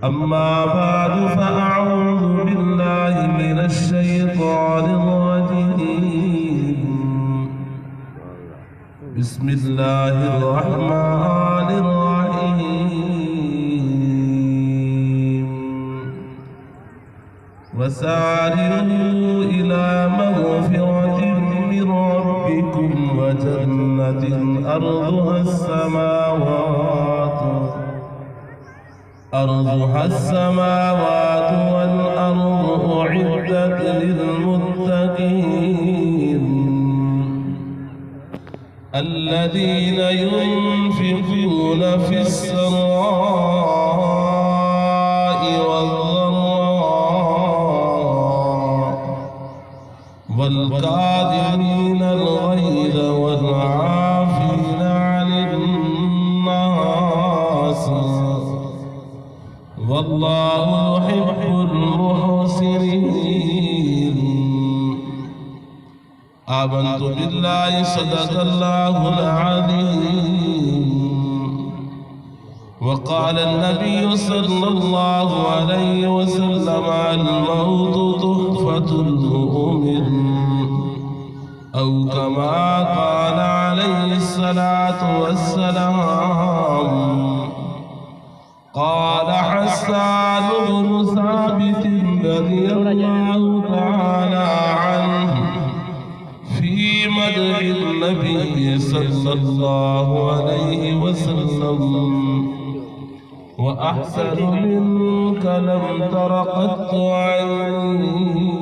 أما بعد فأعوذ بالله من الشيطان الرجيم بسم الله الرحمن الرحيم وسارعوا إلى مغفرة من ربكم وجنة أرضها السماوات والأرض أعدت للمتقين الذين ينفقون في السراء والضراء والكاظمين الغيظ والعافين عن الناس والله يحب المحسنين. آمنت بالله صدق الله العظيم. وقال النبي صلى الله عليه وسلم الموت تحفة المؤمن أو كما قال عليه الصلاة والسلام. قال حسان بن ثابت رضي الله تعالى عنه في مدح النبي صلى الله عليه وسلم: وأحسن منك لم تر قط عيني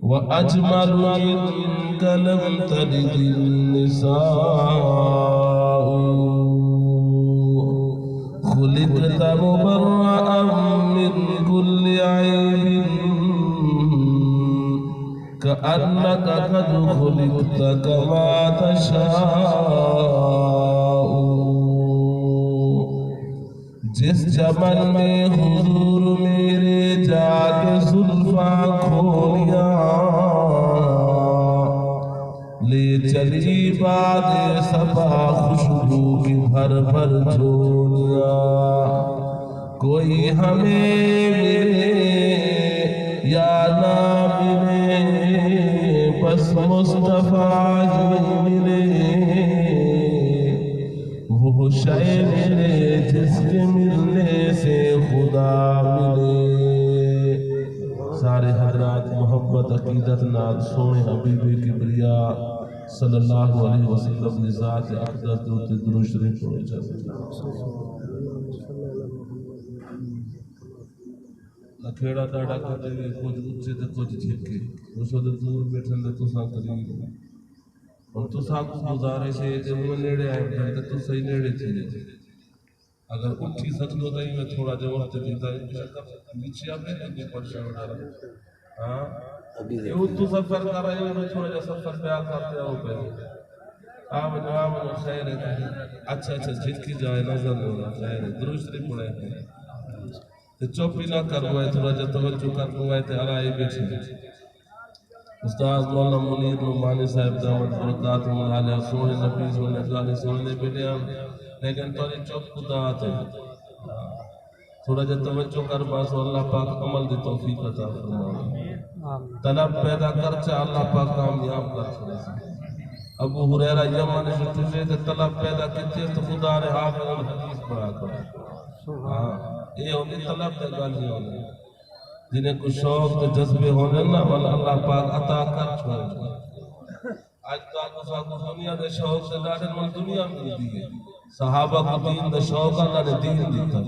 وأجمل منك لم تلد النساء خلقت مبرأ من كل عيب كأنك قد خلقت كما تشاء. جس چمن میں حضور میرے جا کے زلفاں کھولیاں لے چلی باد صبا خوشبو کی بھر بھر جھولیاں. کوئی ہمیں ملے یا نہ ملے بس مصطفیٰ ہی ملے. وہ شے ملے جس کے ملنے سے خدا ملے. سارے حضرات محبت عقیدت نال سونے حبیب کبریا صلی اللہ علیہ وسلم نے ذات اقدس دوتے درود شریف پڑھے جاتے. کھیڑا ڈاڑا کرتے ہوئے کچھ اچھے تے کچھ جھکے اس وقت دور بیٹھن دے تساں قریب اور تساں کو گزارش ہے کہ وہ نیڑے آئے تے تساں ہی نیڑے تھے. اگر اٹھی سکتے ہوتا ہی میں تھوڑا جو وقت دیتا ہے نیچے آپ نے لگے پرشان اٹھا رہا. ہاں یہ تو سفر کر رہے ہو تھوڑا جا سفر پہ آتے ہو پہ آمن خیر ہے. اچھا جھٹکی جائے نظر ہونا خیر ہے. درود شریف پڑھے ہیں چوپی نہ کروائے تھوڑا جا توجہ کروائے تے آرائی بیٹھے. استاذ مولانا منیر نعمانی صاحب دعوت برکات علیہ سونے نبی سونے گانے سونے بیٹھے ہم لیکن توڑی چوپ خدا آتے تھوڑا جا توجہ کر باسو. اللہ پاک عمل دی توفیق عطا فرمائے. طلب پیدا کر چاہ اللہ پاک کامیاب کر چھوڑے. ابو ہریرہ یمن جو تجھے تے طلب پیدا کیتے تو خدا نے حافظ الحدیث پڑھا کر. یہ ہونے طلب تے گالی ہونے جنہیں کو شوق تے جذبے ہونے نا والا اللہ پاک عطا کر چھوڑے. آج تاک کو دنیا دے شوق سے ڈاڑے من دنیا میں دیئے. صحابہ کو دین دے شوق اللہ نے دین دیتا.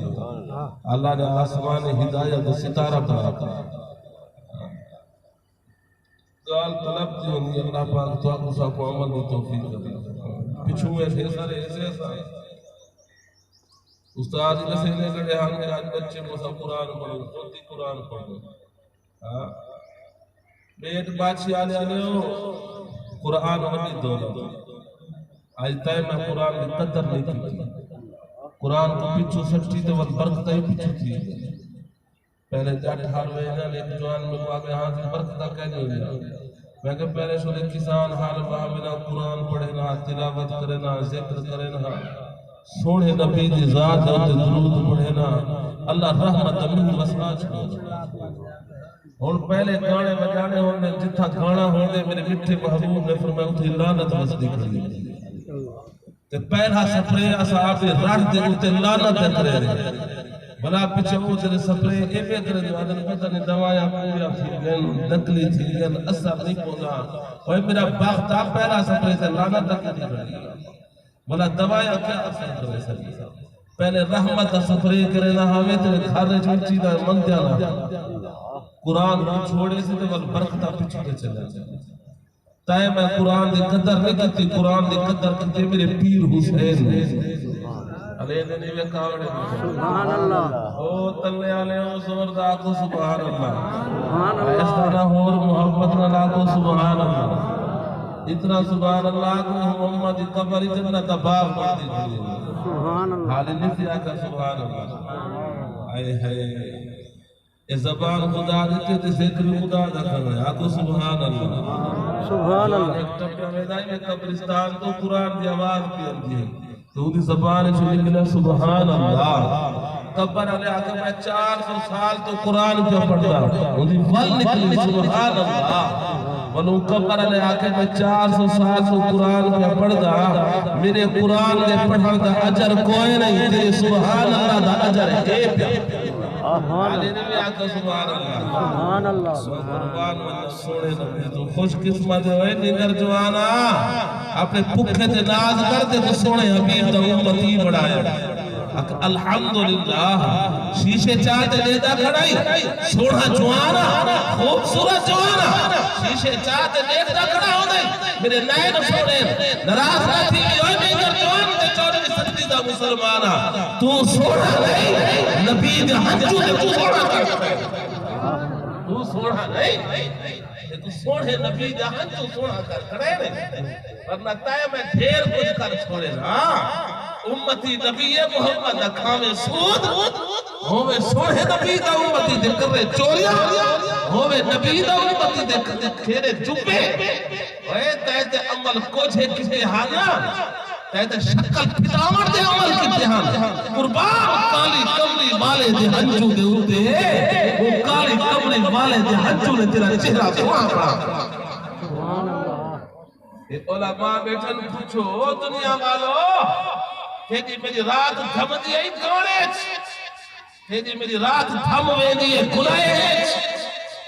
اللہ نے آسمان ہدایت ستارہ بنا کر گال طلب دی ہونی. اللہ پاک تو آپ کو عمل دی توفیق دی. پچھوئے فیصلے ایسے سائے استاد نے سینے کڑے ہاں کہ آج بچے موسیٰ قرآن پڑھو خودی قرآن پڑھو. بیٹ باچھی آنے ہو قرآن وڈی دولت. آج تائے میں قرآن کی قدر نہیں کی. قرآن کو پچھو سکتی تو وقت برکتہ ہی پچھو تھی. پہلے جاٹھ حال وینا لے جوان میں کو آگے ہاں تھی برکتہ کہنے ہوئے. میں کہ پہلے شو لے کسان حال وہاں بنا قرآن پڑھے نا تلاوت کرے نا ذکر کرے نا سونے نبی دی ذات ہوتے درود پڑھے نا اللہ رحمت امین وسعہ چھوڑ اور پہلے گانے بجانے ہونے جتھا گانا ہونے میرے مٹھے محبوب نے فرمایا اتھی لعنت وسدی کھڑی تے پہلا سپرے اصحاب دے راہ دے اوتے لعنت کرے رہے بلا پیچھے وہ تیرے سپرے اے بے کرے جو آدھر پتہ نہیں دوایا پوریا تھی گن نکلی تھی گن اثر نہیں پوزا اوہ میرا باغتا پہلا سپرے سے لعنت کھڑی کھڑی بلا دوایا کیا اثر کرے سکتی پہلے رحمت سپرے کرے نہ ہمیں تیرے گھر چوچی دا من دیانا قرآن کو چھوڑے سے تو بل برکتہ پیچھے چلے جائے تائے میں قرآن دی قدر نہیں کہتی قرآن دی قدر کہتے میرے پیر حسین علیہ دنی میں کاوڑے سبحان اللہ او تلے آلے او زوردہ کو سبحان اللہ ایستانہ ہور محبت نہ لاکو سبحان اللہ اتنا سبحان اللہ کو محمد قبر اتنا تباہ پڑتی تھی سبحان اللہ حالی نفی آکا سبحان اللہ آئے ہے یہ زبان خدا دیتے تھے ذکر خدا دکھا ہے آکو سبحان اللہ سبحان اللہ ایک ٹپیا میدائی میں قبرستان تو قرآن دی آواز پی اندی ہے تو دی زبان چھو نکلے سبحان اللہ قبر علیہ آکا میں 400 سال تو قرآن کیا پڑھتا وہ دی ول نکلی سبحان اللہ ولو قبر علیہ آکا میں 400 سال تو قرآن کیا پڑھتا میرے قرآن کے پڑھن دا عجر کوئی نہیں تیرے سبحان اللہ دا عجر ہے علی نبی آقا سبحان اللہ سبحان اللہ سوڑے نبی تو خوش قسمت ہوئے نگر جوانا اپنے پکھے تے ناز کرتے تو سوڑے حبیب دا امتی بڑھایا الحمدللہ شیشے چاہتے لیدہ کھڑائی سوڑا جوانا خوبصورت جوانا شیشے چاہتے لیدہ کھڑا ہو گئی میرے نائن سوڑے نراز نہ تھی ہوئے نگر جوانا تے چوڑے سکتی دا مسلمانا تو سوڑا نہیں نبی دے حجو دے تو سوڑا کرتے تو سوڑا نہیں تو سوڑے نبی دے حجو سوڑا کرتے ورنہ تائے میں دھیر کچھ کر چھوڑے نا امتی نبی محمد کھامے سود ہوئے سوڑے نبی دا امتی دے کر رہے چوریا ہوئے نبی دا امتی دے کر رہے کھیرے جبے ہوئے تیتے عمل کچھ ہے کسی حانا تیتے شکل پھٹامر دے عمل کی تہان قربان کالی کمری والے دے حجو دے ہوتے وہ کالی کمری والے دے حجو نے تیرا چہرہ سوڑا پڑا علماء بیٹھن پوچھو دنیا والو تیجی میری رات دھم دی ہے دوڑے تیجی میری رات دھم ویدی ہے کھلائے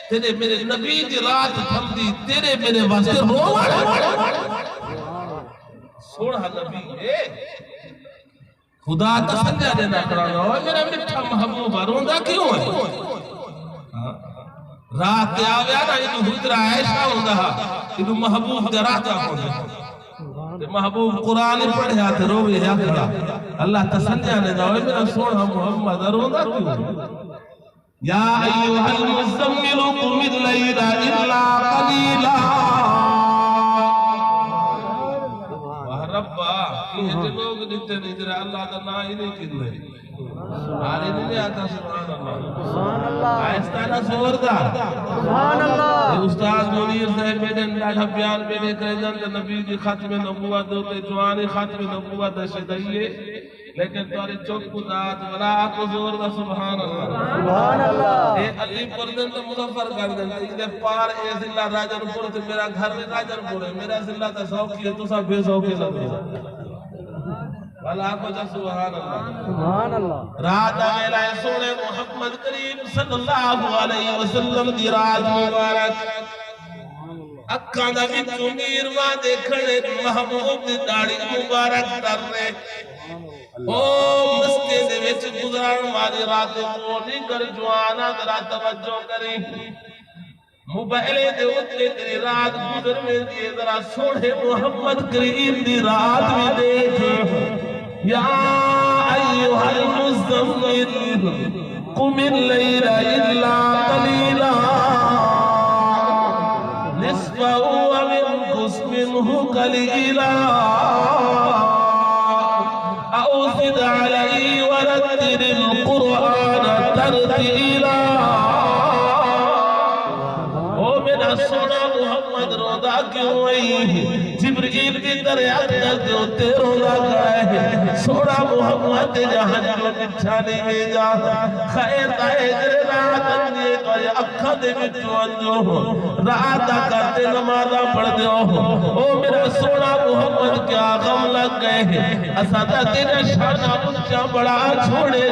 تیرے میرے نبی دی رات دھم دی تیرے میرے واسطے روڑا سوڑا نبی ہے خدا تسنجا دینا کرانا ہوئے میرا مٹھا محبوبہ روندہ کیوں ہے رات دے آویا نا انہوں حجرہ عائشہ ہوندہ انہوں محبوب دے رات ہوندہ محبوب قرآن پڑھے آتے روے یا کھڑا اللہ تسلیہ نے داوے میرا سوڑا محمد روندہ کیوں یا ایوہ المزمل قم اللیل الا قلیلا ربا یہ لوگ دیتے نہیں تیرے اللہ کا نا ہی نہیں کن رہے آرے نہیں آتا سبحان اللہ آئستانہ زوردار سبحان اللہ استاذ منیر صاحب میرے لاڑھا بیان میرے کرجن نبی کی ختم نبوت ہوتے جوانی ختم نبوت شدائیے لیکن تاری چوک ذات ولا کو زوردار سبحان اللہ اے علی پردن تو مظفر کر دیں ادھر پار اے ضلع راجن پور تے میرا گھر میں راجن پور ہے میرا ضلع تے سوکی ہے تو سب بے سوکی لگے ولا کو جا سبحان اللہ رات آئے لائے سوڑے محمد کریم صلی اللہ علیہ وسلم دی رات مبارک اکھاں دا بھی چونیر ماں دیکھنے محبوب دی داڑی مبارک در رہے او مستے دے ویچ گزران والی رات مونی کر جوانا درہ توجہ کریں موبائلے دے اتلے تیری رات گزر میں دیئے ذرا سوڑے محمد کریم دی رات میں دیکھ یا ایوہ المزمل قم اللیل الا قلیلا نصفہ ومنقص منہ قلیلا اوزد علی ورتل القرآن ترتیلا او میرا سونا محمد رودا کیوں آئی جن جبریل کی دریات نزد ہوتے روزہ گئے ہیں سوڑا محمد جہاں جو بچھانے میں جا خیر دائے جرے رات اندیے تو یہ اکھا دے بچو انجو راتہ کرتے نمازہ پڑھ دے او میرا سوڑا محمد کیا غم لگ گئے ہیں اسادہ تیرے شانہ بچہ بڑا چھوڑے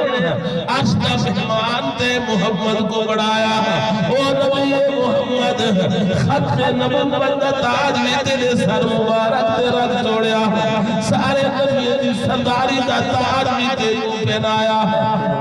آشتہ بہمان تے محمد کو بڑھایا او نبی محمد خط نبوت دا تاج بھی تیرے سر مبارک تے رکھ چھوڑیا سارے نبی دی سرداری دا تاج بھی تے کو پہنایا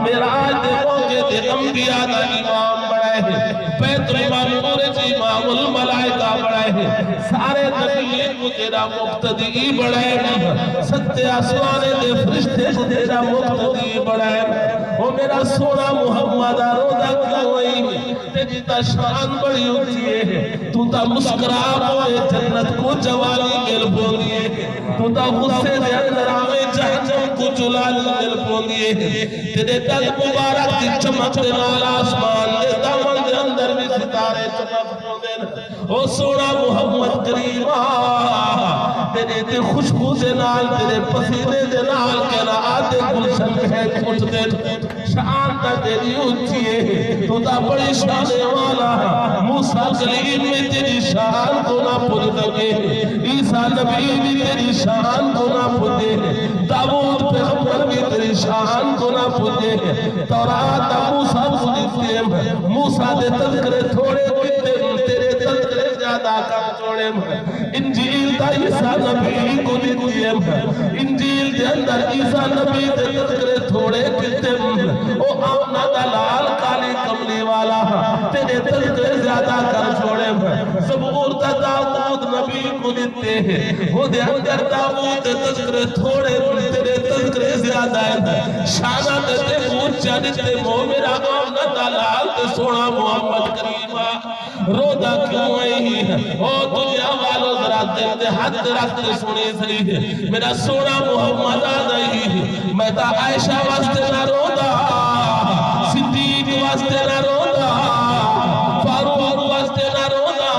معراج دے موقع تے انبیاء دا امام بڑھائے ہیں بیت المعمور جی امام الملائکہ بڑھائے ہیں سارے نبی کو تیرا مقتدی بڑھائے ہیں ستے آسوانے دے فرشتے کو تیرا مقتدی بڑھائے ہیں وہ میرا سونا محمد روزہ کیوں ہوئی تیری تا شان بڑی ہوتی ہے تو تا مسکراب ہوئے جنت کو جوالی مل بولیے تو تا غصے دے اندر آوے جہنم کو جلال مل بولیے تیرے دل مبارک دی چمک دے نال آسمان دے دامن دے اندر بھی ستارے چمک بولے او سونا محمد کریمہ تیرے دے خوشبو دے نال تیرے پسینے دے نال کہنا آدھے گلشن پھینک اٹھ دے شان تا تیری اونچی ہے تو تا بڑی شان والا موسیٰ کلیم میں تیری شان کو نہ پھل دے عیسیٰ نبی بھی تیری شان کو نہ پھلے داؤد پیغمبر بھی تیری شان کو نہ پھلے تورات موسیٰ کو دیتے ہیں موسیٰ دے تذکرے تھوڑے دیتے تیرے تذکرے زیادہ کم چھوڑے انجیل دا عیسیٰ نبی کو دیتے ہیں انجیل دے اندر عیسیٰ نبی دے تذکرے تھوڑے دیتے ہیں او آمنہ دلال کالی کملی والا تیرے تذکرے زیادہ کر چھوڑے زبور دا داؤد نبی کو دیتے ہیں وہ دے اندر داؤد دے تذکرے تھوڑے تیرے تذکرے زیادہ ہے شانہ تے اونچا دیتے مومرہ آمنہ دلال تے سونا محمد کریمہ روزہ کیوں آئی ہے او دنیا والو ذرا دل دے حد رکھتے سنے صحیح ہے میرا سونا محمد آئی ہے میں تا عائشہ واسطے نہ روزہ صدیق واسطے نہ روزہ فاروق واسطے نہ روزہ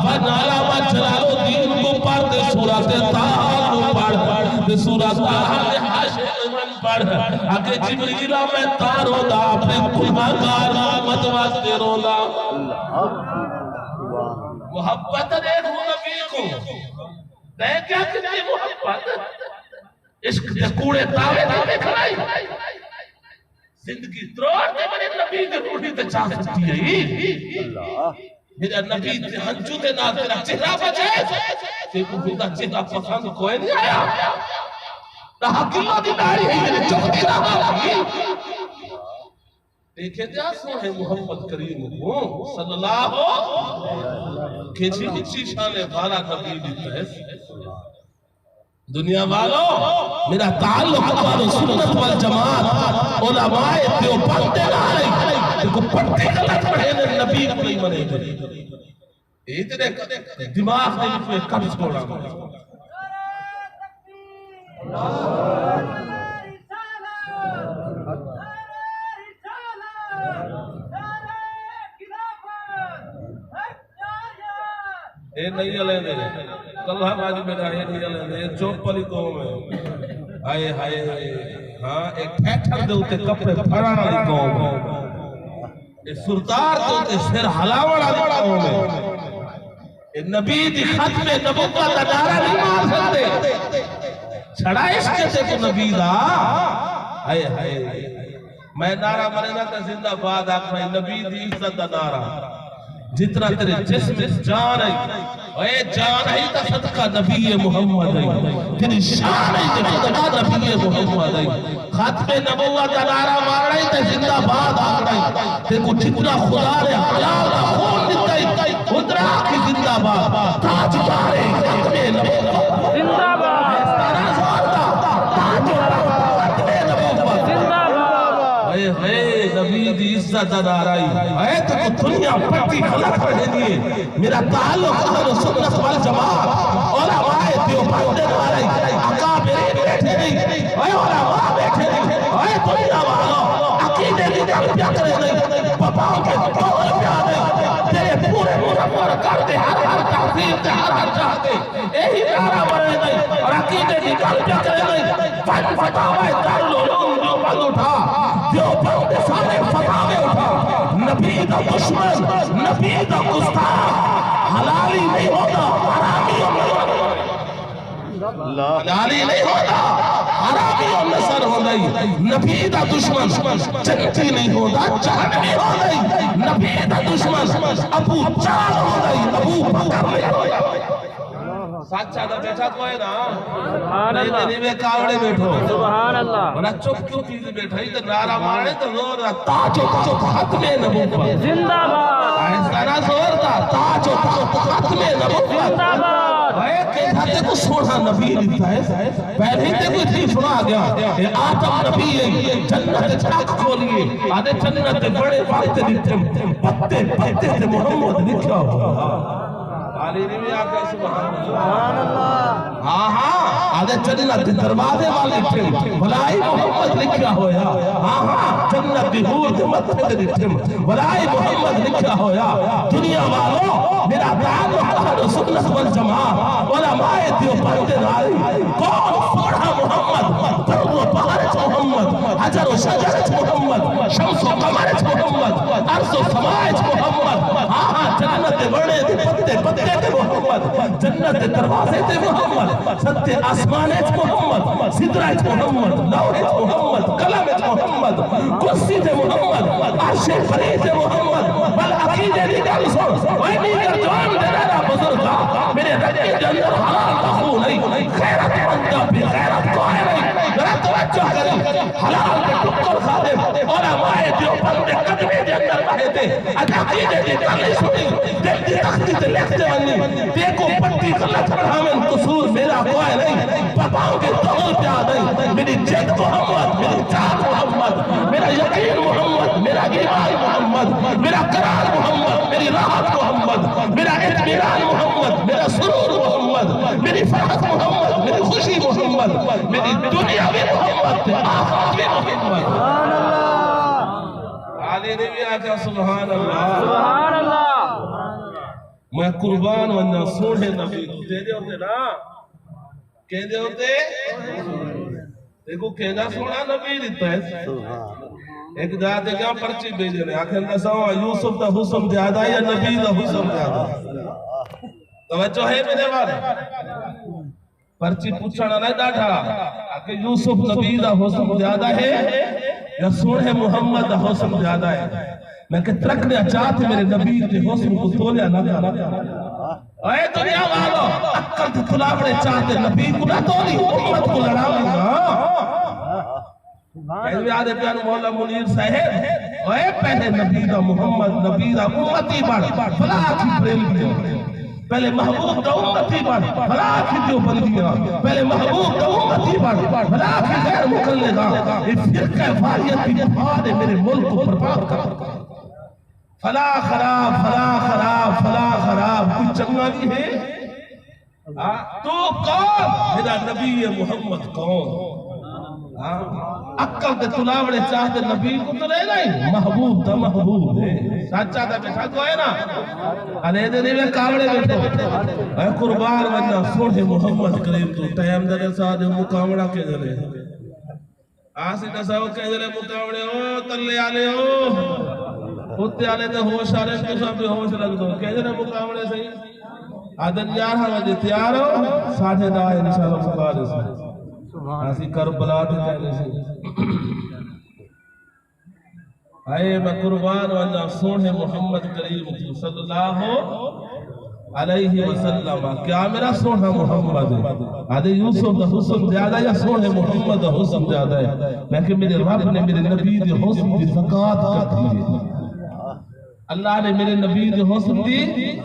فنالا بچلالو دین کو پڑھ دے سورت تاہا کو پڑھ دے سورت تاہا دے حاشق من پڑھ آگے جبریلہ میں تا روزہ اپنے گناہگار آمد واسطے روزہ محبت دیکھو نبی کو دے کیا کتنی محبت عشق دے کوڑے تاوے دے کھڑائی زندگی تروڑ دے بنے نبی دے روڑی تے چاہ سکتی ہے میرا نبی دے ہنچو دے نال تیرا چہرہ بچے تے کو خدا چہرہ پسند کوئی نہیں آیا رہا کلو دی داری ہے میرے چوک دے رہا دیکھے دیا سونے محمد کریم صلی اللہ کھچی کھچی شانے بھالا نبی دیتا ہے دنیا والو میرا تعلق والو سنت والجماعت علماء دیو پڑھتے نہ آئے دیکھو پڑھتے غلط پڑھے نبی کو نہیں منے گئے اتنے دماغ نے اس کب چھوڑا اے نہیں علیہ دے کلہ باجی میرا اے نہیں علیہ دے چوپ پلی قوم ہے آئے ہائے ہائے ہاں ایک ٹھیٹھر دے ہوتے کپڑے پھڑانا لی قوم ہے اے سردار دے ہوتے سر حلاوڑا لی قوم ہے اے نبی دی ختم نبوہ کا نعرہ نہیں مار سکتے چھڑا اس کے سے کو نبی دا آئے ہائے میں نعرہ مرے نہ زندہ باد آکھ نبی دی عزت دا نعرہ جتنا تیرے جسم جان ہے اے جان ہے تا صدقہ نبی محمد ہے تیری شان ہے تا نبی محمد ہے ختم نبوت کا نعرہ مار رہی تے زندہ باد آ رہی تے کو جتنا خدا نے حلال کا خون دیتا ہے اتنا کی زندہ باد تاج دارے ختم نبوت زندہ باد سارا زوردہ تاج ختم نبوت زندہ باد اے ہے نبی دی عزت دارائی اے تو دنیا پٹی غلط پڑھے دیئے میرا تعلق اہل سنت والجماعت علماء دیو پڑھنے والے اکابر بیٹھے نہیں اے علماء بیٹھے نہیں اے دنیا والوں عقیدے کی جب پیا کرے نہیں باباؤں کے دور پیا نہیں تیرے پورے منور کر دے ہر ہر تحصیل تے ہر ہر چاہتے یہی نعرہ بنے گئی اور عقیدے کی گل پہ کرے گئی فن فتاوی دارالعلوم دیوبند اٹھا دیوبند سارے فتاوی اٹھا نبی دا دشمن نبی دا گستاخ حلالی نہیں ہوتا حرامی حلالی نہیں ہوتا حرامی اور نصر ہو گئی نبی دا دشمن جنتی نہیں ہوتا جہنمی ہو گئی نبی دا دشمن ابو جہل ہو گئی ابو بکر نہیں ہو گئی سچا دا بیٹھا کوئی نا نہیں دنی میں کاوڑے بیٹھو سبحان اللہ ورنہ چپ کیوں چیزیں بیٹھائی تو نعرہ مارے تو زور دا تاج و تخت ختم نبوت زندہ باد ایسا نہ زور دا تاج و تخت ختم نبوت زندہ باد کہتے کو سوڑا نبی دیتا ہے پہلے تے کوئی تھی سنا گیا کہ آدم نبی ہے جنت چھاک کھولیے آدھے جنت بڑے پاتے دیتے پتے پتے تے محمد لکھا ہوا علی نبی آقا سبحان اللہ ہاں ہاں آدھے جنت دروازے والے تھے بلائی محمد لکھا ہویا ہاں ہاں جنت دی حور دے مدد دیتے بلائی محمد لکھا ہویا دنیا والوں میرا تعلق اہل سنت والجماعت علماء دیوبند ناری کون پڑھا محمد پر و بحرچ محمد حجر و شجرچ محمد شمس و قمرچ محمد عرض و سماعچ محمد ہاں ہاں جنت بڑے دے پتے پتے تے محمد جنت دروازے تے محمد ستے آسمانچ محمد سدرچ محمد لوحچ محمد قلمچ محمد کرسی تے محمد عرش بری تے محمد بل عقیدے دی گل سن اوے نیگر جوان دے نارا بزرگا میرے رجی کے اندر حلال دخو نہیں خیرت مندہ بھی غیرت کو ہے نہیں ذرا توجہ کریں حلال کے ٹکر خادم علماء دیوبند دے قدمے دے اندر بہے تھے عقیدے دی گل سنی دل دی تختی تے لکھتے ونی دیکھو پٹی غلط پڑھامن قصور میرا کوئی نہیں بتاؤں گے دغل پہ آدھائی میری جد محمد میری جات محمد میرا یقین محمد میرا ایمان محمد میرا قرار محمد میری راحت محمد میرا اطمینان محمد میرا سرور محمد میری فرحت محمد میری خوشی محمد میری دنیا بھی محمد آخرت بھی محمد سبحان اللہ علی نبی آقا سبحان اللہ سبحان اللہ میں قربان ونجا سوڑے نبی دے دے ہوتے نا کہہ دے ہوتے دیکھو کہنا سوڑا نبی دیتا ہے ایک جاتے کیا پرچی بیجے رہے آخر نساؤں یوسف دا حسن زیادہ یا نبی دا حسن زیادہ توجہ ہے میرے بارے پرچی پوچھنا نہیں ڈاٹھا کہ یوسف نبی دا حسن زیادہ ہے یا سوڑے محمد دا حسن زیادہ ہے میں کہ ترکنے چاہتے میرے نبی کے حسن کو تولیا نہ اے دنیا والو اکل تے تلاوڑے چاہتے نبی کو نہ تولی امت کو لڑاویں کہتے آدھے پیانو مولا منیر صاحب اے پہلے نبی دا محمد نبی دا امتی بڑھ فلا کی پریل بھی پہلے محبوب دا امتی بڑھ فلا کی دیو بندیاں پہلے محبوب دا امتی بڑھ فلا کی غیر مقلدہ اس فرقہ فاریت کی بہار میرے ملک کو برباد کر فلا خراب فلا خراب فلا خراب کوئی چنگا بھی ہے تو کون میرا نبی محمد کون اکل دے تلاوڑے چاہتے نبی کو تو لے نہیں محبوب دا محبوب ہے سچا دا بیٹھا کو ہے نا علیہ دے نہیں کاوڑے بیٹھو اے قربان ونجا سوڑے محمد کریم تو ٹائم دے ساتھ مقامڑا کے دلے آسی نساو کے دلے مقامڑے ہو تلے آلے ہو ہوتے آلے دے ہوش آلے تو سب بھی ہوش لگ دو کہتے ہیں مقاملے سے آدھن 11 بجے تیار ہو 10:30 انشاءاللہ سبحانہ سے ایسی کربلا دے جانے سے آئے میں قربان والا سوڑے محمد کریم صلی اللہ علیہ وسلم کیا میرا سوڑا محمد ہے آدھے یوسف دا حسن زیادہ یا سوڑے محمد دا حسن زیادہ ہے لیکن میرے رب نے میرے نبی دے حسن دی زکاة کر دی ہے اللہ نے میرے نبی دے حسن دی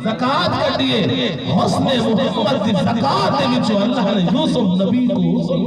زکاة کر دیئے حسن محمد دی زکاة دے وچو اللہ نے یوسف نبی کو حسن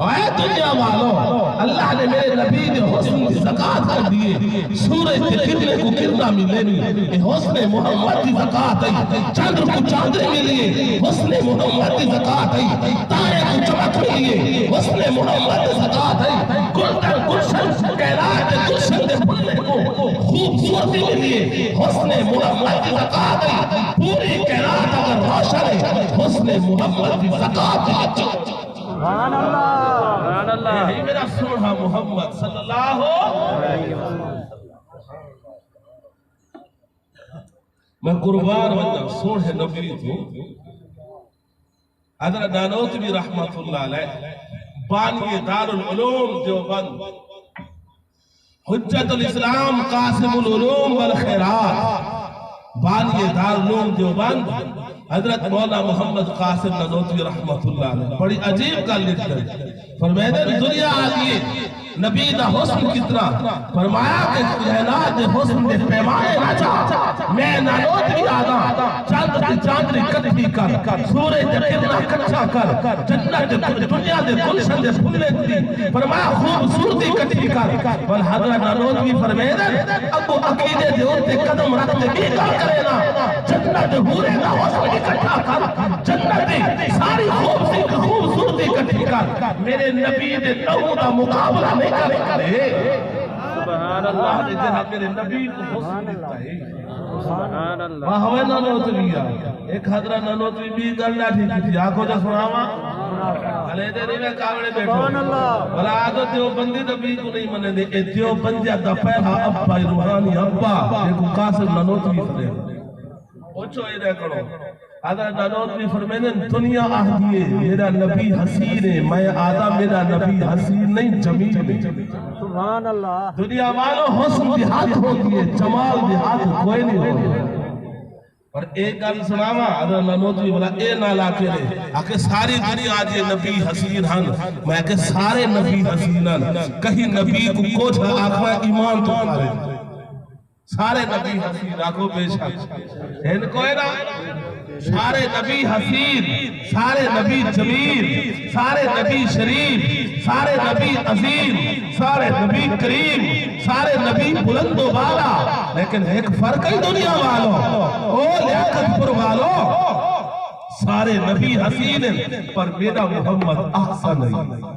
اے دنیا والو اللہ نے میرے نبی دے حسن دی زکاة کر دیئے سورج کے کرنے کو کرنا ملے نہیں حسن محمد دی زکاة ہے چاندر کو چاندر ملیے حسن محمد دی زکاة ہے تارے کو چمک ملیے حسن محمد دی زکاة ہے گلدن گلشن کہرات گلشن دے بھلے کو خوبصورت اسی لیے حسن محمد کی زکات ہے پوری کائنات اگر روشن ہے حسن محمد کی زکات ہے سبحان اللہ یہی میرا سونا محمد صلی اللہ علیہ وسلم میں قربان بندہ سوڑے نبی تو حضرت نانوتوی رحمت اللہ علیہ بانی دار العلوم دیوبند حجت الاسلام قاسم العلوم والخیرات بانی دار العلوم دیوبند حضرت مولا محمد قاسم نانوتوی رحمت اللہ علیہ بڑی عجیب کا لکھ کر فرمائے دنیا آگئی نبی دا حسن کتنا فرمایا کہ کائنات حسن دے پیمانے نہ جا میں نانوتوی آگا چاندری کٹھی کر سورج دے کرنا کچھا کر جنت دنیا دے گلشن دے پھولے دی فرمایا خوبصورتی کٹھی کر بل حضرت نانوتوی فرمائے ابو عقیدے دے ہوتے قدم رکھتے بھی کر کرے نا جنت حورے دا حسن اکٹھا کر جنت ساری خوبصورتی کٹھی کر میرے نبی دے نو دا مقابلہ نہیں کرے سبحان اللہ اللہ نے جہاں میرے نبی کو حسن دیتا ہے سبحان اللہ وہاں ہوئے نانوتوی ایک حضرت نانوتوی بھی گلنا ٹھیک تھی آنکھوں جا سناوا علیہ دے نہیں میں کامڑے بیٹھو بلا آدھو دیو بندی نبی کو نہیں منے دے اے دیو بندی دا پہلا ابا روحانی ابا دیکھو قاسم نانوتوی فرے پوچھو ہی رہ کرو حضرت نانوتوی فرمینے دنیا آہدی ہے میرا نبی حسین ہے میں آدھا میرا نبی حسین نہیں جمیل ہے سبحان اللہ دنیا والوں حسن دی ہاتھ ہوتی ہے جمال دی ہاتھ کوئی نہیں ہوتی اور ایک گل سناوا حضرت نانوتوی بولا اے نالا کے لے آکے ساری دنیا آج یہ نبی حسین ہن میں کہ سارے نبی حسین ہن کہیں نبی کو کوچھ آخوا ایمان تو پارے سارے نبی حسین آکھو بے شک ان کوئی نا سارے نبی حسین سارے نبی جمیل سارے نبی شریف سارے نبی عظیم سارے نبی کریم سارے نبی بلند و بالا لیکن ایک فرق ہے دنیا والوں او لیاقت پر والوں سارے نبی حسین پر میرا محمد احسن ہے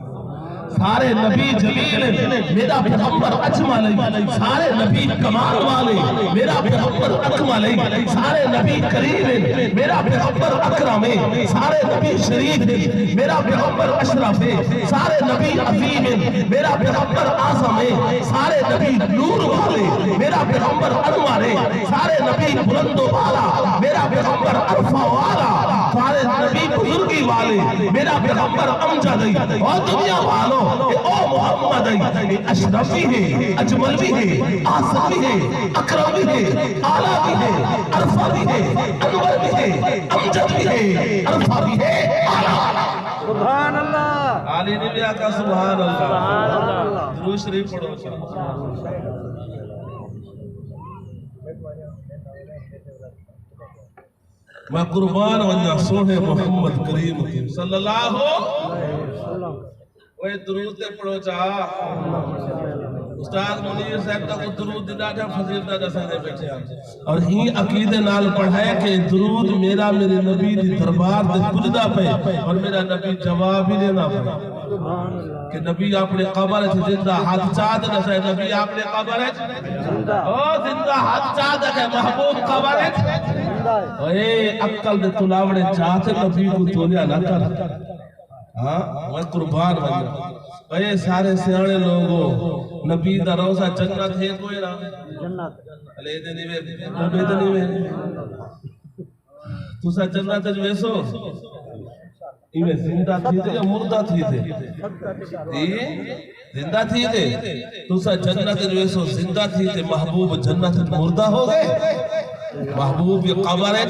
سارے نبی جمیل میرا پیغمبر اجمل ہے سارے نبی کمال والے میرا پیغمبر اکمل ہے سارے نبی کریم میرا پیغمبر اکرم ہے سارے نبی شریف میرا پیغمبر اشرف ہے سارے نبی عظیم میرا پیغمبر اعظم ہے سارے نبی نور والے میرا پیغمبر انور ہے سارے نبی بلند و بالا میرا پیغمبر عرفہ والا سارے نبی بزرگی والے میرا پیغمبر امجد ہے اور دنیا والوں او محمد ہے اشرف بھی ہے اجمل بھی ہے اعظم بھی ہے اکرم بھی ہے اعلیٰ بھی ہے عرفہ بھی ہے انور بھی ہے امجد بھی ہے عرفہ بھی ہے اعلیٰ سبحان اللہ علی نے بھی آقا سبحان اللہ سبحان اللہ درود شریف پڑھو میں قربان ونجا سونے محمد کریم صلی اللہ وہ درود تے پڑھو چاہا استاد منیر صاحب کا وہ درود دینا جا فضیل دا دسانے بیٹھے اور ہی عقیدے نال پڑھائے کہ درود میرا میرے نبی دی دربار دے پجدہ پہ اور میرا نبی جواب ہی لینا پہ کہ نبی اپنے قبر ہے زندہ ہاتھ چاہتا نسائے نبی اپنے قبر ہے زندہ ہاتھ چاہتا کہ محبوب قبر ہے اے عقل دے تلاوڑے چاہتے نبی کو تولیا نہ کر میں قربان بنیا اے سارے سیانے لوگوں نبی دا روزہ جنت ہے کوئی نا جنت علیہ دے نیوے تو سا جنت جو ایسو ایوے زندہ تھی تھے یا مردہ تھی تھے زندہ تھی تھے تو سا جنت جو ایسو زندہ تھی تھے محبوب جنت مردہ ہو گئے محبوب یہ قبر ہے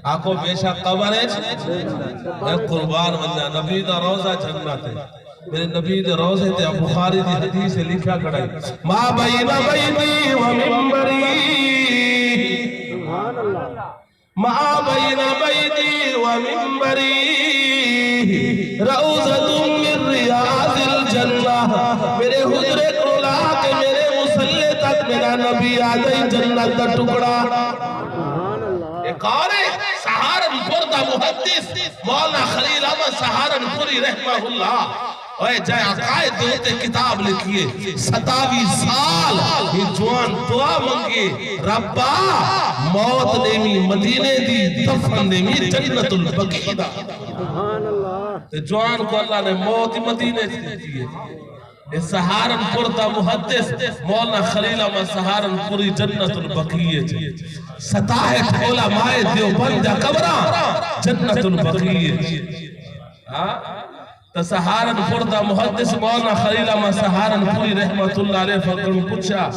آنکھوں بیشا قبر ہے ایک قربان بننا نبی دا روزہ جنت ہے میرے نبی دے روزے تے بخاری دی حدیث سے لکھا کڑائی ما بین بیتی و منبری ما بین بیتی و منبری روزت من ریاض الجنہ میرے حجرے کو لا کے میرے مسلح تک میرا نبی آدھائی جنت کا ٹکڑا ایک اور سہارنپور دا محدث مولانا خلیل احمد سہارنپوری رحمہ اللہ اوے جائے عقائد دیتے کتاب لکھئے 27 سال یہ جوان دعا منگے ربا موت دیمی مدینے دی دفن دیمی جنت البقیع سبحان اللہ جوان کو اللہ نے موت مدینے سے دیئے اس سہارنپور دا محدث مولانا خلیل احمد سہارنپوری جنت البقیع ستاہٹ علماء دیوبند قبرہ جنت البقیع تا سہارنپور دا محدث مولانا خلیل احمد سہارنپوری رحمت اللہ علیہ فرقن پوچھا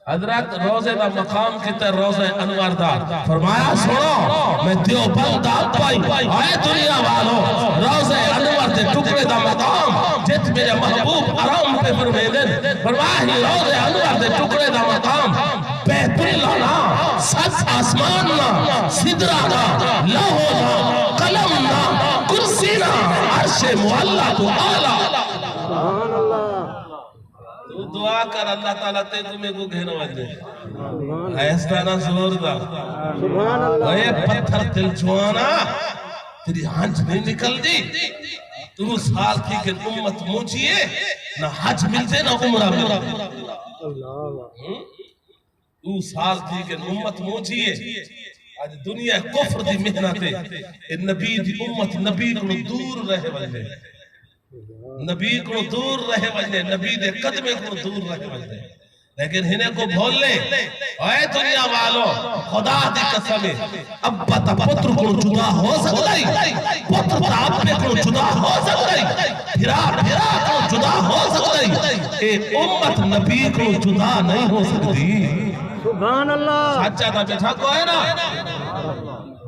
حضرت روزے دا مقام کتا روزہ انوار دا فرمایا سنو میں دیوبند دا پائی آئے دنیا والو روزہ انوار دے ٹکڑے دا مقام جت میرے محبوب آرام پہ فرمیدن فرمایا ہی روزہ انوار دے ٹکڑے دا مقام بیت اللہ نا سچ آسمان نا صدرہ نا لہو نا قلم نا کرسی نا عرش معلہ تو آلہ سبحان اللہ تو دعا کر اللہ تعالیٰ تے تمہیں کو گھنو آجے سبحان ایستانا زور دا اللہ اے پتھر دل چوانا تیری ہنچ نہیں نکل دی تو سال تھی کہ امت موچیے نہ حج ملتے نہ عمرہ ملتے تو سال تھی کہ امت موچیے آج دنیا کفر دی محنت نبی دی امت نبی کو دور رہے والے نبی کو دور رہے وجنے نبی دے قدمے کو دور رہے وجنے لیکن ہنے کو بھول لے اے دنیا والو خدا دی قسمے ابا تا پتر کو جدا ہو سکتائی پتر تا اپنے کو جدا ہو سکتائی پھرا کو جدا ہو سکتائی اے امت نبی کو جدا نہیں ہو سکتی سبحان اللہ سچا تا بیٹھا کو ہے نا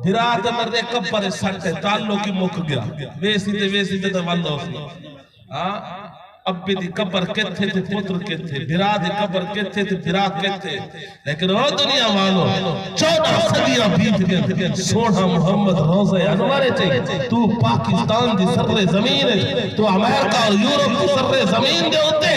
پھرات مردے کپر سٹے تعلق کی مک گیا ویسی تے واللہ ابی دی قبر کتھے تھے پتر کتھے بھرا دی قبر کتھے تھے بھرا کتھے لیکن وہ دنیا والو 14 صدیاں بیت گئے سونا محمد روزہ انوارے چاہیے تو پاکستان دی سر زمین ہے تو امریکہ اور یورپ دی سر زمین دے ہوتے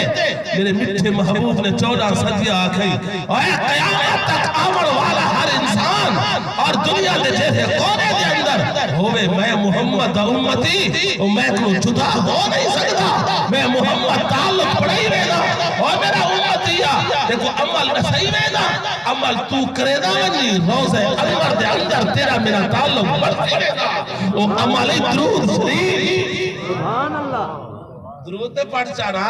میرے مٹھے محبوب نے 14 صدیاں آکھئی اے قیامت تک آمر والا ہر انسان اور دنیا دے جیسے کونے دے اندر ہوئے میں محمد امتی میں کو جدا ہو نہیں سکتا میں محمد تعلق پڑھائی رہنا اور میرا امتیہ دیکھو عمل میں صحیح رہنا عمل تو کرے دا ونی روزہ انور دے اندر تیرا میرا تعلق بڑھتی رہنا وہ عملی درود شریف سبحان اللہ درود پڑھ چانا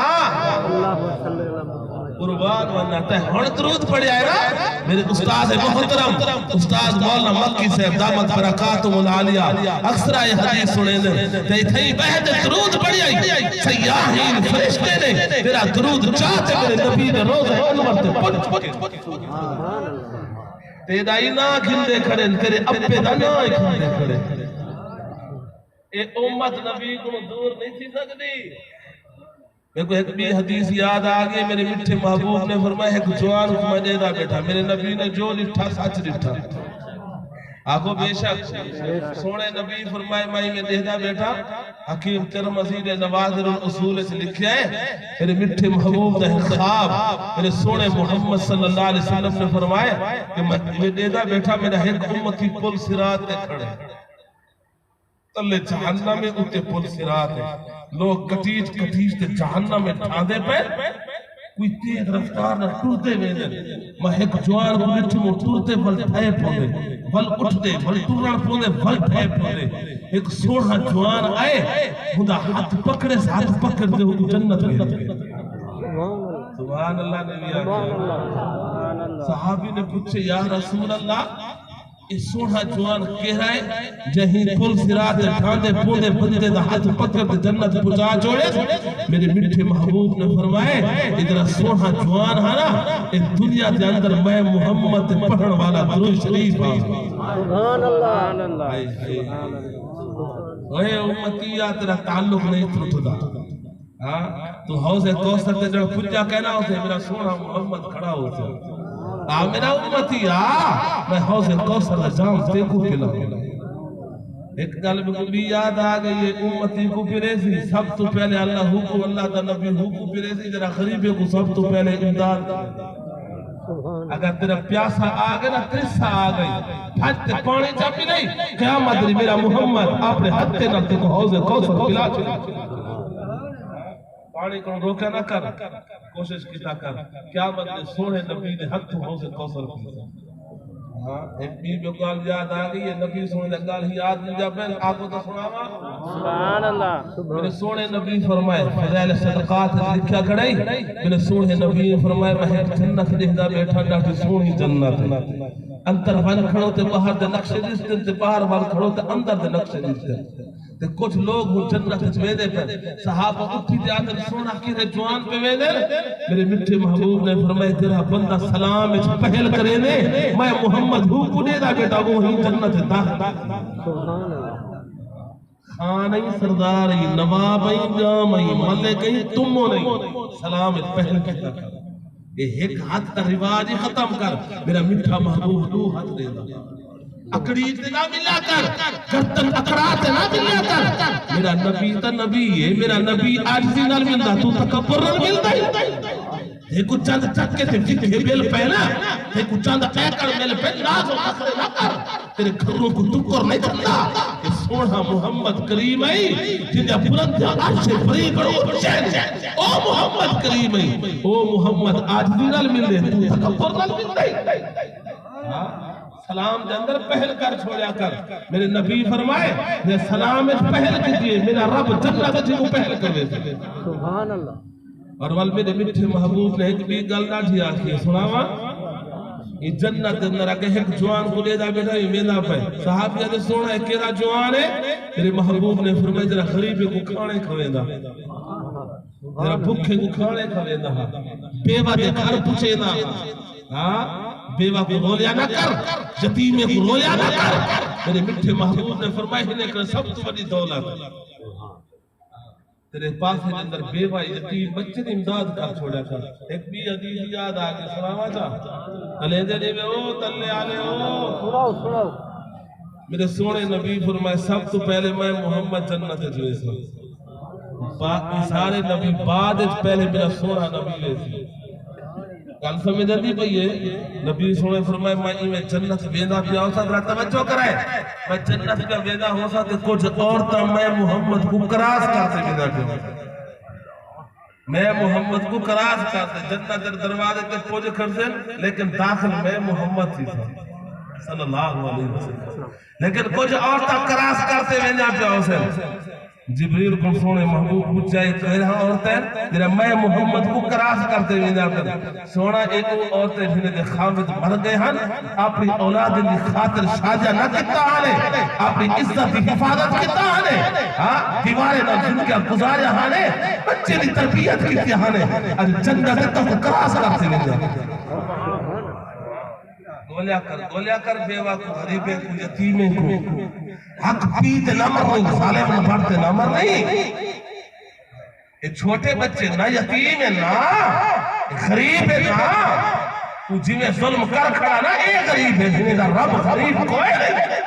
اللہ صلی اللہ قربان وناتا ہے ہن درود پڑھے آئے نا میرے استاذ محترم استاذ مولانا مکی صاحب دامت برکاتم العالیہ اکثر یہ حدیث سنے دیں دیکھیں بہت درود پڑھی آئی سیاہین فرشتے نے تیرا درود چاہتے میرے نبی نے روزہ انور تے پڑھ تیرا ہی نا کھندے کھڑے تیرے اپے دا نا کھندے کھڑے اے امت نبی کو دور نہیں تھی سکتی میرے کو ایک بھی حدیث یاد آگئے میرے مٹھے محبوب نے فرمایا ایک جوان حکمہ دیدہ بیٹھا میرے نبی نے جو لٹھا سچ لٹھا آگو بے شک سونے نبی فرمائے مائی میں دیدہ بیٹھا حکیم ترمذی نے نوادر الاصول سے لکھیا ہے میرے مٹھے محبوب نے خواب میرے سونے محمد صلی اللہ علیہ وسلم نے فرمایا کہ میں دیدہ بیٹھا میرا ایک امتی پل صراط نے کھڑے تلے جہنم میں اتے پل صراط ہے لوگ کٹیج تے جہنم میں ٹھاندے پہ کوئی تیز رفتار نہ ٹورتے ویدے میں ایک جوان کو مٹھی میں ٹورتے بل ٹھائے پوندے بل اٹھتے بل ٹورن پوندے بل ٹھائے پوندے ایک سوڑا جوان آئے خدا ہاتھ پکڑے سے ہاتھ پکڑ دے وہ جنت میں سبحان اللہ نبی آگے صحابی نے پوچھے یا رسول اللہ اس سوڑا جوان کہہ رہا ہے جہیں پل صراط ٹھاندے پوندے بندے دا ہاتھ پکڑ دے جنت پجا جوڑے میرے مٹھے محبوب نے فرمائے ادھر سوڑا جوان ہانا اس دنیا دے اندر میں محمد پڑھن والا درود شریف سبحان اللہ اے امتیہ تیرا تعلق نہیں ٹوٹدا تو حوض کوثر تے جڑا پجا کہنا ہوتے میرا سوڑا محمد کھڑا ہوتے میرا امتی میں حوض کوثر جام دیکھو پلا ایک قلب کو بھی یاد آگئی امتی کو پریسی سب تو پہلے اللہ حکم اللہ دا نبی حکم پریسی جرا غریبے کو سب تو پہلے امداد اگر تیرا پیاسا آگئے نا ترسا آگئی پھجتے پانی چاپی نہیں قیامت میرا محمد اپنے ہتھے نہ تے کو حوض کوثر پلا چھے پانی کو روکے نہ کر کوشش کیتا کر کیا بدلے سونے نبی نے حق تو ہو سے کوثر پیتا ہاں ایک بھی گال یاد آ گئی ہے نبی سونے گال ہی یاد نہیں جا میں آپ کو تو سناوا سبحان اللہ میرے سونے نبی فرمائے فضائل صدقات لکھا کھڑائی میرے سونے نبی فرمائے میں جنت دیکھدا بیٹھا ڈاٹی سونی جنت اندر ون کھڑو تے باہر دے نقشے دستے تے باہر ون کھڑو تے اندر دے نقشے دستے تے کچھ لوگ وہ جنت وچ ویندے پے صحابہ اٹھی تے آدم سونا کیڑے جوان پہ ویندے میرے میٹھے محبوب نے فرمایا تیرا بندہ سلام وچ پہل کرے نے میں محمد ہوں کنے دا بیٹا وہ ہی جنت داخل سبحان اللہ خانہ سردار نواب جام ملک تمو نہیں سلام وچ پہل کیتا کر یہ ایک ہاتھ کا رواج ختم کر میرا میٹھا محبوب دو ہاتھ دے دا اکڑی تے نہ ملا کر گردن اکڑا تے نہ ملا کر میرا نبی تا نبی ہے میرا نبی عاجزی نال ملدا تو تکبر نال ملدا ہے کو چند چکے تے فکر بیل پہنا ہے کو چند پیکڑ مل پہ ناز و فخر نہ کر تیرے گھروں کو ٹکر نہیں کرتا کہ سونا محمد کریم ہے جنہا بلند عرش بری بڑو او محمد کریم ہے او محمد عاجزی نال ملے تو تکبر نال ملے سلام دے اندر پہل کر چھوڑیا کر میرے نبی فرمائے یہ سلام اس پہل کیجئے میرا رب جنت جی کو پہل کرے سبحان اللہ اور وال میرے میٹھے محبوب نے ایک بھی گل نہ ٹھی آکھی سناوا یہ جنت دے اندر اگے ایک جوان کو لے دا بیٹھا یہ ویندا پے صحابیہ دے سونا ہے کیڑا جوان ہے میرے محبوب نے فرمایا ذرا غریب کو کھانے کھویندا ذرا بھوکے کو کھانے کھویندا بیوہ دے گھر پوچھے نا ہاں بیوہ کو رولیا نہ کر یتیم کو رولیا نہ کر میرے میٹھے محبوب نے فرمایا ہنے کر سب تو بڑی دولت تیرے پاس ہے اندر بیوہ یتیم بچے دی امداد کر چھوڑا کر ایک بھی حدیث یاد آگے سناوا چاہ علیہ دے میں او تلے آلے او سناؤ میرے سونے نبی فرمائے سب تو پہلے میں محمد جنت جوئے سے باقی سارے نبی بعد پہلے میرا سونا نبی لے سے کل سمجھ دی بھئی ہے نبی سونے فرمائے میں جنت ویندہ پیا ہو سا ذرا توجہ کرائے میں جنت کا ویندہ ہو سا کہ کچھ عورتاں میں محمد کو کراس کرتے ویندہ پیا ہو سا میں محمد کو کراس کرتے جنت در دروازے کے پوجے کرتے لیکن داخل میں محمد تھی صلی اللہ علیہ وسلم لیکن کچھ عورتاں کراس کرتے ویندہ پیا ہو سا جبریل کو سونے محبوب پوچھائے کہہ رہا عورتیں جرا میں محمد کو کراس کرتے ہوئے جا کر سونا ایک عورتیں جنہیں دے خامد مر گئے ہیں اپنی اولاد دی خاطر شاجہ نہ کتا آنے اپنی عزت دی حفاظت کتا آنے دیوارے نہ جن کے گزارے آنے بچے دی تربیت کی آنے اور جنگہ سے تو کراس کرتے ہوئے جا گولیا کر بیوہ کو غریبے کو یتیمیں کو حق پیتے نہ مر نہیں ظالم نہ بڑھتے نہ مر نہیں یہ چھوٹے بچے نہ یتیم ہے نہ غریب ہے نہ تو جنہیں ظلم کر کھڑا نہ ایک غریب ہے جنہیں دا رب غریب کوئی نہیں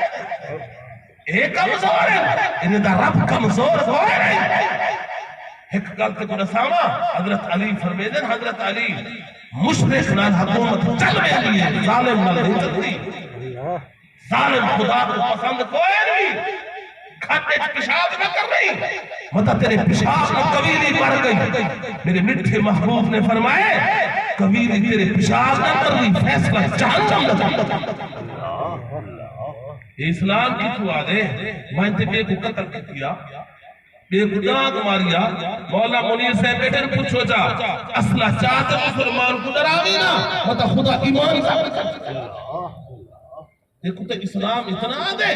ایک کمزور ہے جنہیں دا رب کمزور کوئی نہیں ایک گل کے جو رسامہ حضرت علی فرمیدن حضرت علی مشرق نال حکومت چل میں لیے ظالم نال نہیں چلتی ظالم خدا کو پسند کوئی نہیں کھاتے پیشاب نہ کر رہی مطلب تیرے پیشاب نہ قبیلی پڑ گئی میرے میٹھے محبوب نے فرمائے قبیلی تیرے پیشاب نہ کر رہی فیصلہ جہنم نہ اسلام کی تو آدھے میں تے بے کو قتل کیا بے گناہ ماریا مولا منیر سے بیٹے نے پوچھو جا اصلہ چاہتے مسلمان کو ڈراوی نا مطلب خدا ایمان ثابت دیکھو تو اسلام اتنا دے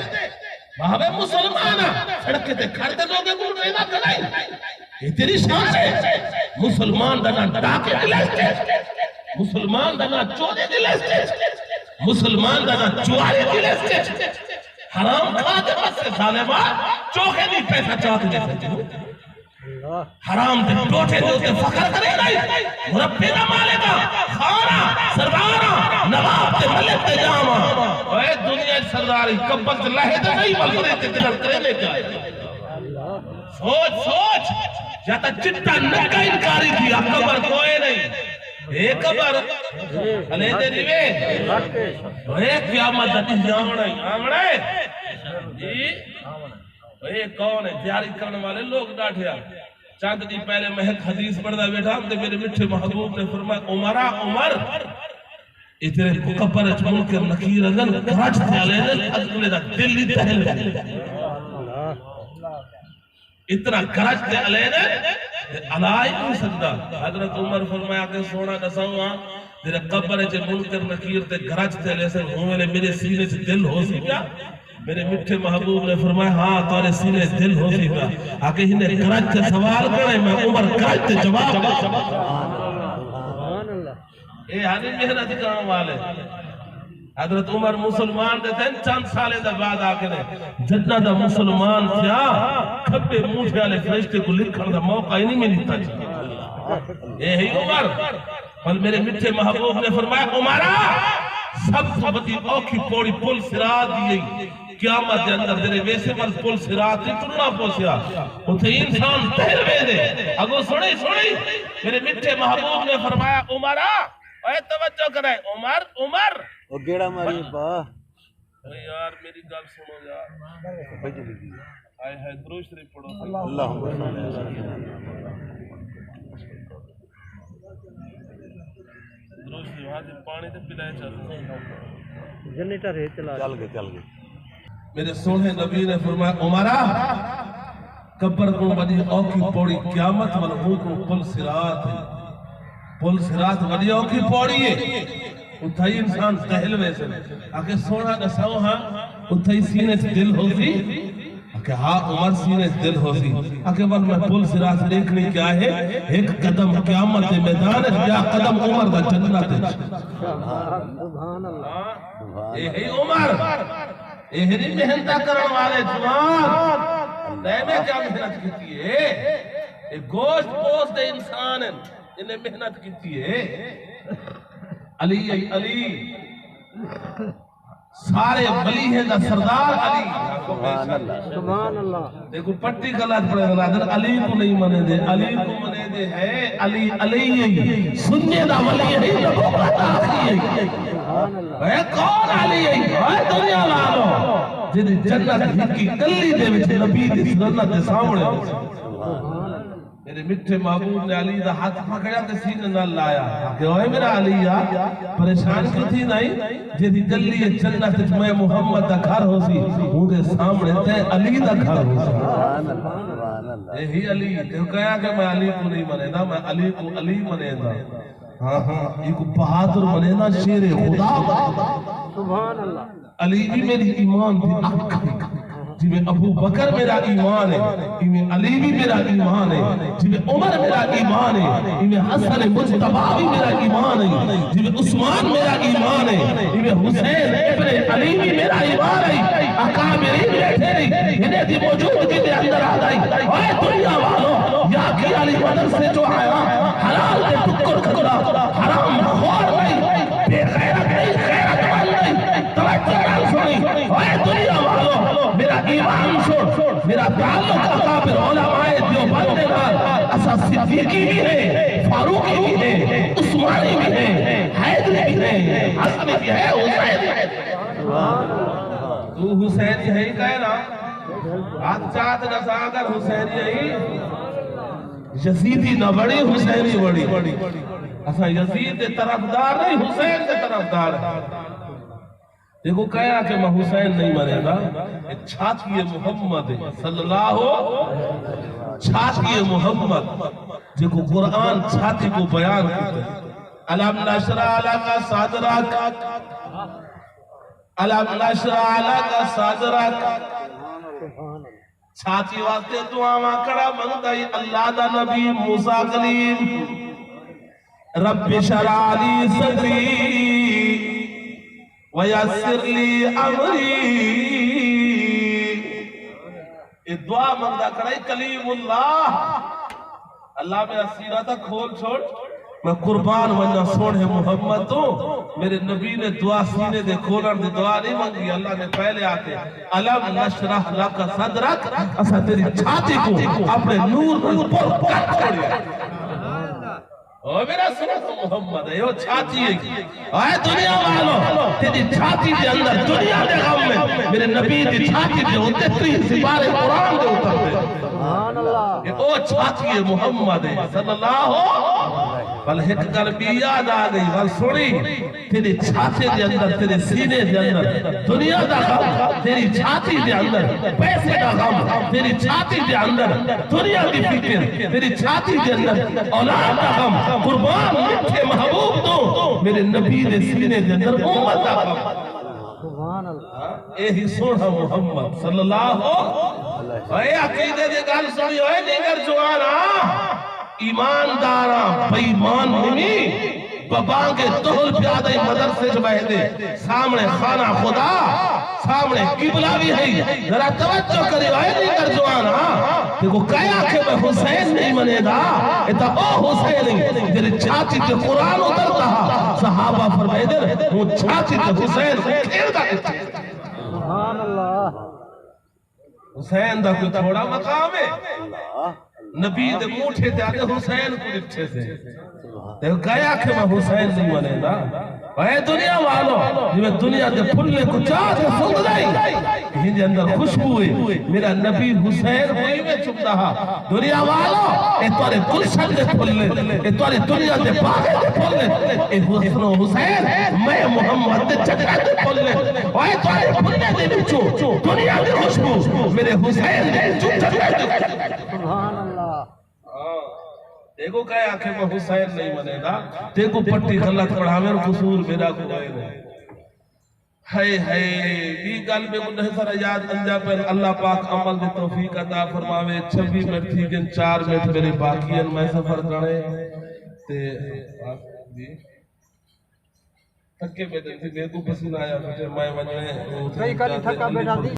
وہاں بے مسلمانا سڑکے تے کھڑتے لوگے کو رینا کرائی یہ تیری شان ہے مسلمان دنا ڈاکے دلستے مسلمان دنا چوری دلستے مسلمان دنا چواری دلستے حرام کھاتے بس سے ظالمہ چوکے نہیں پیسہ چاہتے جیسے حرام دے ٹوٹے دے اسے فخر کرے نہیں مربی نہ مالے گا خانہ سردارہ نواب دے ملک دے جاما اے دنیا سرداری کبت لہے دے نہیں ملکنے تے دلر کرنے کا سوچ یا تا چٹا نکا انکاری دیا قبر کوئے نہیں اے قبر علیہ دے دیوے اے قیامت دتی آمڑے جی اے کون ہے تیاری کرنے والے لوگ ڈاٹھیا چند دی پہلے میں ایک حدیث پڑھدا بیٹھا تے میرے میٹھے محبوب نے فرمایا عمرہ عمر اتنے مکبر اچ منکر نکیر اندن کراچ تے علیہ اگلے دا دل ہی تہل اتنا کراچ تے علیہ علائی نہیں سکتا حضرت عمر فرمایا کہ سونا نساؤں ہاں تیرے قبر اچ منکر نکیر تے گراچ تے علیہ سے ہوں میرے سینے سے دل ہو سی کیا میرے میٹھے محبوب نے فرمایا ہاں تارے سینے دل ہو سی کیا آکے ہی کراچ تے سوال کرے میں عمر کراچ تے جواب اے آنی محنت کرنے والے حضرت عمر مسلمان دیتے ہیں چند سالے دا بعد آکنے جتنا دا مسلمان تھیا کھپے موٹھے والے فرشتے کو لکھن دا موقع ہی نہیں ملی تھا اے ہی عمر پر میرے میٹھے محبوب نے فرمایا عمرہ سب سے بڑی اوکھی پوڑی پل سرات دی قیامت دے اندر تیرے ویسے پر پل سرات نہیں ٹرنا پوسیا اتھے انسان تہلوے دے اگو سنی میرے میٹھے محبوب نے فرمایا عمرہ اے توجہ کرے عمر عمر وہ گیڑا ماری با یار میری گل سنو یار آئے ہے درود شریف پڑھو اللہم درود شریف ہاں جی پانی تے پلائے چل جنریٹر ہے چل گئے میرے سونے نبی نے فرمایا عمرہ قبر کو بڑی اوکھی پوڑی قیامت والوں کو پل سرات وڈی اوکھی پوڑی ہے اتھائی انسان تہلوے سے آکے سونا نساؤں ہاں اتھائی سینے سے دل ہو سی آکے ہاں عمر سینے سے دل ہو سی آکے بل میں پل سرات دیکھنے کیا ہے ایک قدم قیامت میدان ہے یا قدم عمر دا جنت ہے سبحان اللہ اے ہی عمر اے ہی محنتہ کرن والے جوان نئے میں کیا محنت کیتی ہے اے گوشت پوست انسان انہیں محنت کیتی ہے علی سارے ولی ہیں دا سردار علی سبحان اللہ دیکھو پٹی غلط پڑے غلط علی کو نہیں منے دے علی کو منے دے ہے علی سننے دا ولی ہے نبوت آخری ہے اے کون علی ہے اے دنیا لالو جنہیں جنت کی کلی دے وچ نبی دی سنت دے سامنے میرے مٹھے محبوب نے علی دا ہاتھ پکڑا تے سینے نہ لایا کہ اوے میرا علی پریشان کیوں تھی نہیں جیدی گلی جنت میں محمد دا گھر ہو سی مجھے سامنے تے علی دا گھر ہو سی اے ہی علی تو کہا کہ میں علی کو نہیں منے دا میں علی کو علی منے دا ہاں ایک بہادر منے دا شیر خدا سبحان اللہ علی بھی میری ایمان دی اکھ جی میں ابو بکر میرا ایمان ہے جی میں علی بھی میرا ایمان ہے جی میں عمر میرا ایمان ہے جی میں حسن مجتبہ بھی میرا ایمان ہے جی میں عثمان میرا ایمان ہے جی میں حسین ابن علی بھی میرا ایمان ہے اکابری بیٹھے نہیں انہیں دی موجودگی دے اندر آ گئی اے دنیا والوں یا کی علی مدر سے جو آیا حلال کے ٹکر ٹکرا حرام خور نہیں بے غیرت نہیں غیرت مند نہیں توجہ سنی اے دنیا والوں میرا ایمان چھوڑ میرا تعلق اکابر علماء دیوبند کے نال اسا صدیقی بھی ہے فاروقی بھی ہے عثمانی بھی ہے حیدری بھی ہے حسنی بھی ہے حسین بھی ہے تو حسین ہی کہے نا آج چاہت نسا اگر حسین ہی یزیدی نہ بڑی حسینی بڑی اسا یزید دے طرفدار نہیں حسین دے طرفدار ہے دیکھو کہا کہ میں حسین نہیں مرے گا چھاتی محمد صلی اللہ چھاتی محمد دیکھو قرآن چھاتی کو بیان کرتے علم نشرح لکا صدرک علم نشرح لکا صدرک چھاتی واسطے دعا ماں کڑا منگتا ہی اللہ دا نبی موسیٰ کلیم رب شرح لی صدری وَيَسِّرْ لِي عَمْرِي یہ دعا مندہ کرائی کلیم اللہ میرا سینہ تک کھول چھوڑ میں قربان ونجا سوڑے محمد تو میرے نبی نے دعا سینے دے کھولن دے دعا نہیں مانگی اللہ نے پہلے آتے علم نشرح لکا صدرک اسا تیری چھاتی کو اپنے نور پر کٹ چھوڑیا او میرا سنت محمد ہے، یہ چھاتی ہے اے دنیا والو تیری چھاتی دے اندر دنیا دے غم میں میرے نبی دی چھاتی دے ہوتے 30 سپارے قرآن دے اترتے سبحان اللہ یہ او چھاتی ہے محمد ہے صلی اللہ بل ایک گل بھی یاد آ گئی بل سنی تیری چھاتی دے اندر تیرے سینے دے اندر دنیا دا غم تیری چھاتی دے اندر پیسے دا غم تیری چھاتی دے اندر دنیا دی فکر تیری چھاتی دے اندر اولاد دا غم قربان میٹھے محبوب تو میرے نبی دے سینے دے اندر امت دا غم سبحان اللہ اے سونا محمد صلی اللہ اے عقیدے دے گل سنی اے دیگر جوانا ایماندارا بیمان نمی ببانگے تہل پیادہ مدرسے جو بہتے سامنے خانہ خدا سامنے قبلہ بھی ہے ذرا توجہ کری اے دیگر جوانا دیکھو کہا کہ میں حسین نہیں منے دا اتا او حسین نہیں جیرے چھاتی تے قرآن اترتا ہا صحابہ فرمائے در وہ چھاتی تے حسین کھیر دا سبحان اللہ حسین دا کوئی تھوڑا مقام ہے نبی دے موٹھے تے آتے حسین کو لکھے سے دیکھو کہا کہ میں حسین نہیں منے دا اے دنیا والو جو میں دنیا دے پھلے کو چاہتے سن رہی ہی اندر خوشبو ہے میرا نبی حسین ہوئی میں چھپ رہا دنیا والو اے توارے گلشن دے پھلے اے توارے دنیا دے باغے دے پھلے اے حسن و حسین میں محمد دے چکر دے پھلے اے توارے پھلے دے بچو دنیا دے خوشبو میرے حسین دے چکر دے سبحان اللہ دیکھو کہا آنکھیں میں حسین نہیں منے دا دیکھو پٹی غلط پڑھاوے اور قصور میرا کوئی نہیں ہائے ہائے بھی گل میں انہیں سارا یاد انجا پر اللہ پاک عمل دے توفیق عطا فرماوے 26 منٹ تھی جن 4 منٹ میرے باقی ہیں میں سفر کرے تے تھکے بیٹھے تھی میں کو پسینہ آیا بیٹھے میں وجہ کئی کاری تھکا بیٹھا دی